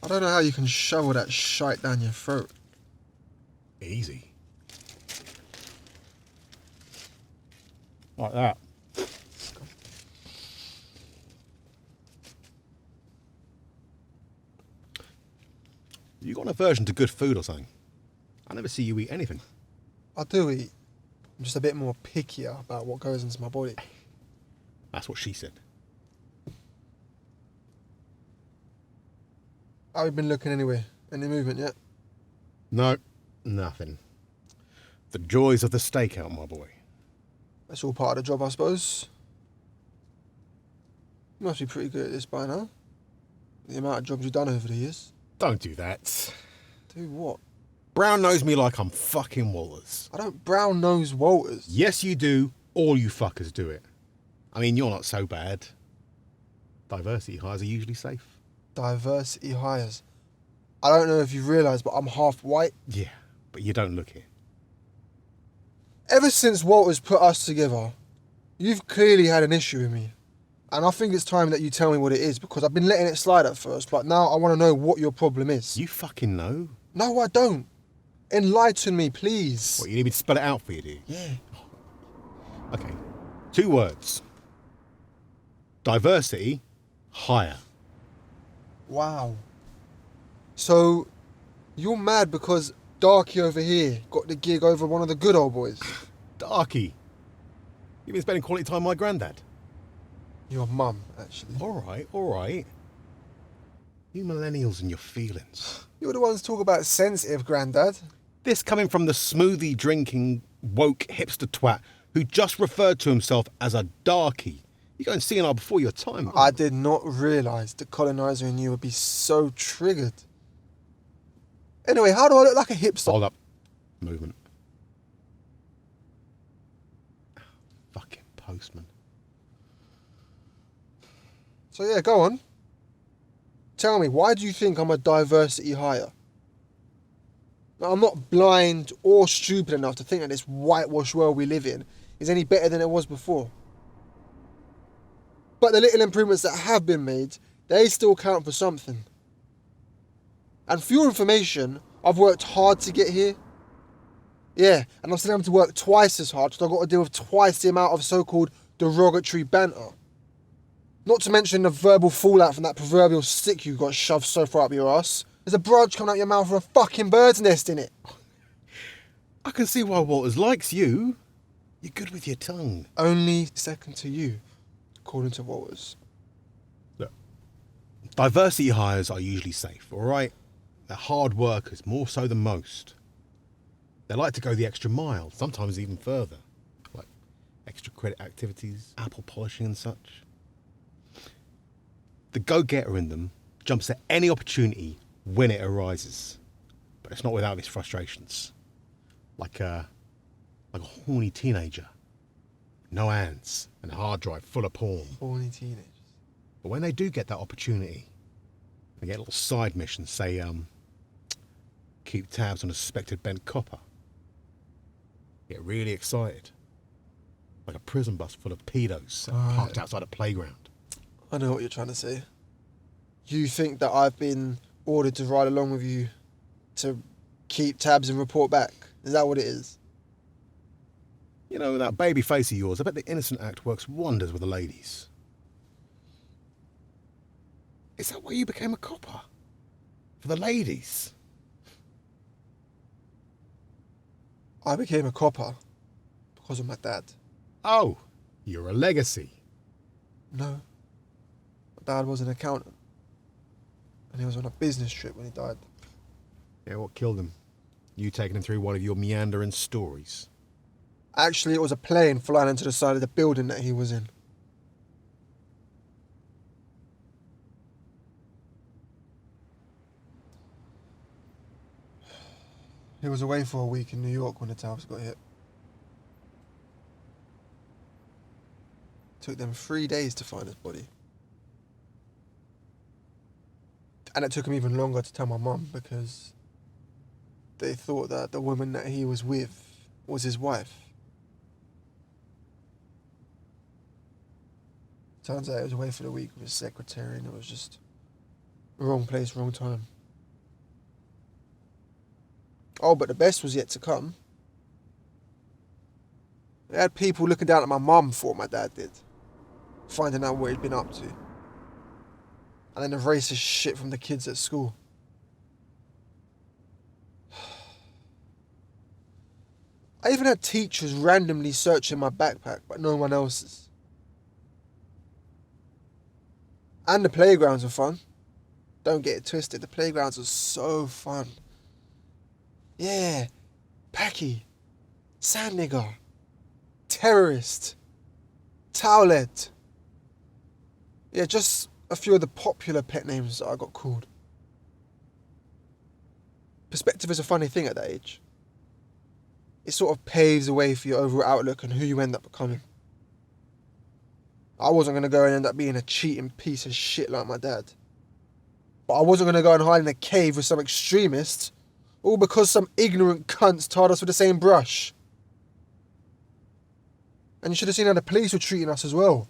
I don't know how you can shovel that shite down your throat. Easy. Like that. You got an aversion to good food or something? I never see you eat anything. I do eat. I'm just a bit more pickier about what goes into my body. That's what she said. How have you been looking anyway? Any movement yet? No, nothing. The joys of the stakeout, my boy. That's all part of the job, I suppose. You must be pretty good at this by now. The amount of jobs you've done over the years. Don't do that. Do what? Brown knows me like I'm fucking Walters. I don't brown nose Walters. Yes, you do. All you fuckers do it. I mean, you're not so bad. Diversity hires are usually safe. Diversity hires. I don't know if you've realised, but I'm half white. Yeah, but you don't look it. Ever since Walters put us together, you've clearly had an issue with me. And I think it's time that you tell me what it is, because I've been letting it slide at first, but now I want to know what your problem is. You fucking know? No, I don't. Enlighten me, please. What, you need me to spell it out for you, do you? Yeah. Okay. 2 words. Diversity, hire. Wow. So, you're mad because Darky over here got the gig over one of the good old boys? Darky. You've been spending quality time with my granddad. Your mum, actually. All right. You millennials and your feelings. You're the ones talk about sensitive, Grandad. This coming from the smoothie drinking woke hipster twat who just referred to himself as a darky. You're going senile before your time. I did not realise the coloniser in you would be so triggered. Anyway, how do I look like a hipster? Hold up. Movement. Fucking postman. So yeah, go on. Tell me, why do you think I'm a diversity hire? Now, I'm not blind or stupid enough to think that this whitewashed world we live in is any better than it was before. But the little improvements that have been made, they still count for something. And for your information, I've worked hard to get here. Yeah, and I'm still having to work twice as hard because I've got to deal with twice the amount of so-called derogatory banter. Not to mention the verbal fallout from that proverbial stick you got shoved so far up your ass. There's a branch coming out your mouth with a fucking bird's nest in it. I can see why Walters likes you. You're good with your tongue. Only second to you, according to Walters. Look, diversity hires are usually safe, all right? They're hard workers, more so than most. They like to go the extra mile, sometimes even further. Like extra credit activities, apple polishing and such. The go-getter in them jumps at any opportunity when it arises. But it's not without its frustrations. Like a horny teenager. No hands and a hard drive full of porn. Horny teenagers. But when they do get that opportunity, they get a little side mission, say, keep tabs on a suspected bent copper. Get really excited. Like a prison bus full of pedos parked outside a playground. I know what you're trying to say. You think that I've been ordered to ride along with you to keep tabs and report back? Is that what it is? You know, that baby face of yours, I bet the Innocent Act works wonders with the ladies. Is that why you became a copper? For the ladies? I became a copper because of my dad. Oh, you're a legacy. No. My dad was an accountant. And he was on a business trip when he died. Yeah, what killed him? You taking him through one of your meandering stories. Actually, it was a plane flying into the side of the building that he was in. He was away for a week in New York when the towers got hit. Took them 3 days to find his body. And it took him even longer to tell my mum because they thought that the woman that he was with was his wife. Turns out he was away for the week with his secretary and it was just wrong place, wrong time. Oh, but the best was yet to come. They had people looking down at my mum before my dad did, finding out what he'd been up to. And then the racist shit from the kids at school. I even had teachers randomly searching my backpack, but no one else's. And the playgrounds were fun. Don't get it twisted, the playgrounds were so fun. Yeah, Packy, Sand Nigger, Terrorist, Towelhead. Yeah, just a few of the popular pet names that I got called. Perspective is a funny thing at that age. It sort of paves the way for your overall outlook and who you end up becoming. I wasn't going to go and end up being a cheating piece of shit like my dad. But I wasn't going to go and hide in a cave with some extremists, all because some ignorant cunts tarred us with the same brush. And you should have seen how the police were treating us as well,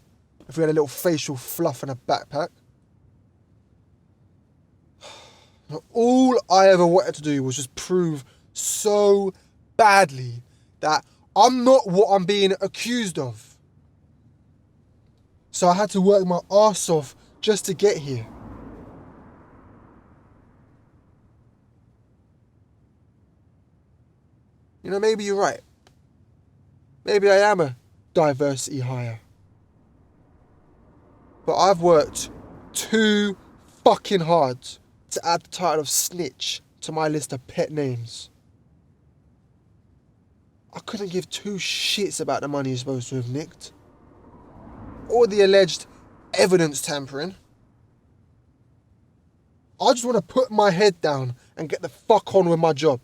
if we had a little facial fluff and a backpack. All I ever wanted to do was just prove so badly that I'm not what I'm being accused of. So I had to work my arse off just to get here. You know, maybe you're right. Maybe I am a diversity hire. But I've worked too fucking hard to add the title of snitch to my list of pet names. I couldn't give two shits about the money you're supposed to have nicked. Or the alleged evidence tampering. I just want to put my head down and get the fuck on with my job.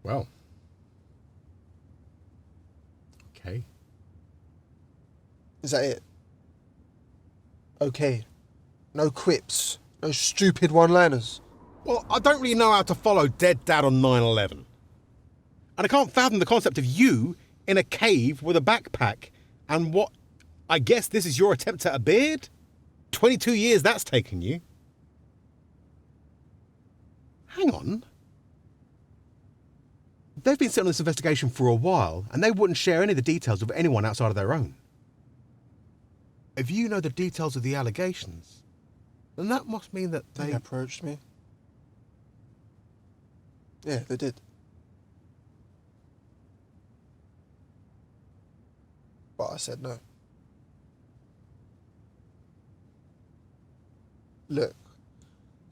Well. Okay. Is that it? Okay. No quips. No stupid one-liners. Well, I don't really know how to follow Dead Dad on 9/11. And I can't fathom the concept of you in a cave with a backpack and what, I guess this is your attempt at a beard? 22 years that's taken you. Hang on. They've been sitting on this investigation for a while and they wouldn't share any of the details with anyone outside of their own. If you know the details of the allegations, then that must mean that They approached me. Yeah, they did. But I said no. Look,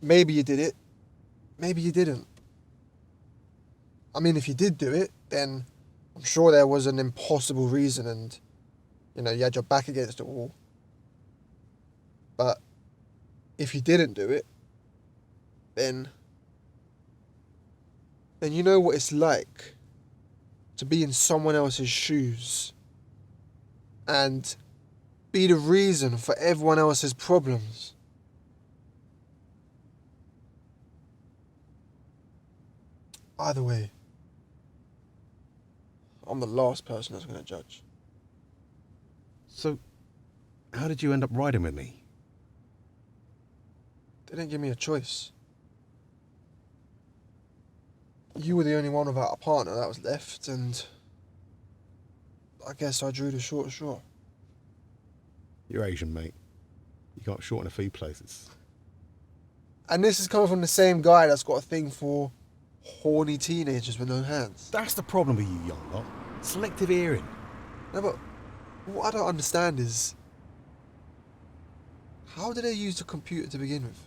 maybe you did it, maybe you didn't. I mean, if you did do it, then I'm sure there was an impossible reason and, you had your back against the wall. But if you didn't do it, then you know what it's like to be in someone else's shoes and be the reason for everyone else's problems. Either way, I'm the last person that's going to judge. So, how did you end up riding with me? They didn't give me a choice. You were the only one without a partner that was left, and I guess I drew the short straw. You're Asian, mate. You got short in a few places. And this is coming from the same guy that's got a thing for horny teenagers with no hands. That's the problem with you young lot. Selective hearing. No, but what I don't understand is, how did they use the computer to begin with?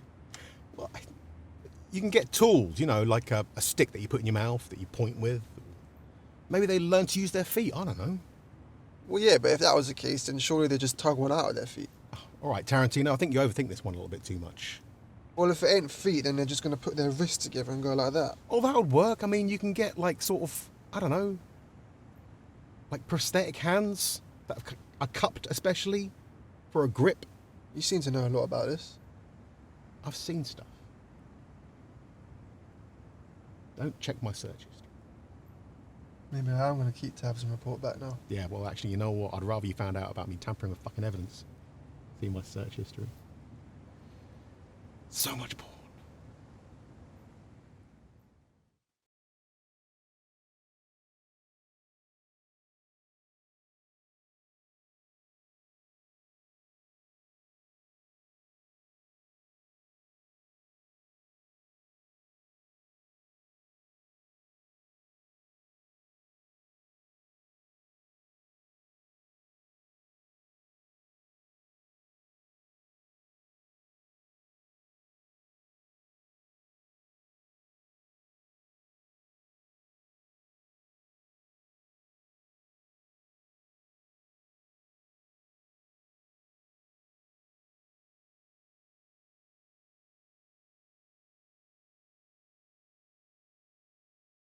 Well, you can get tools, like a stick that you put in your mouth that you point with. Maybe they learn to use their feet, I don't know. Well, yeah, but if that was the case, then surely they just tug one out of their feet. All right, Tarantino, I think you overthink this one a little bit too much. Well, if it ain't feet, then they're just going to put their wrists together and go like that. Oh, that would work. I mean, you can get, I don't know, like prosthetic hands that are cupped especially for a grip. You seem to know a lot about this. I've seen stuff. Don't check my search history. Maybe I'm going to keep tabs and report back now. Yeah, well, actually, you know what? I'd rather you found out about me tampering with fucking evidence. See my search history. So much porn.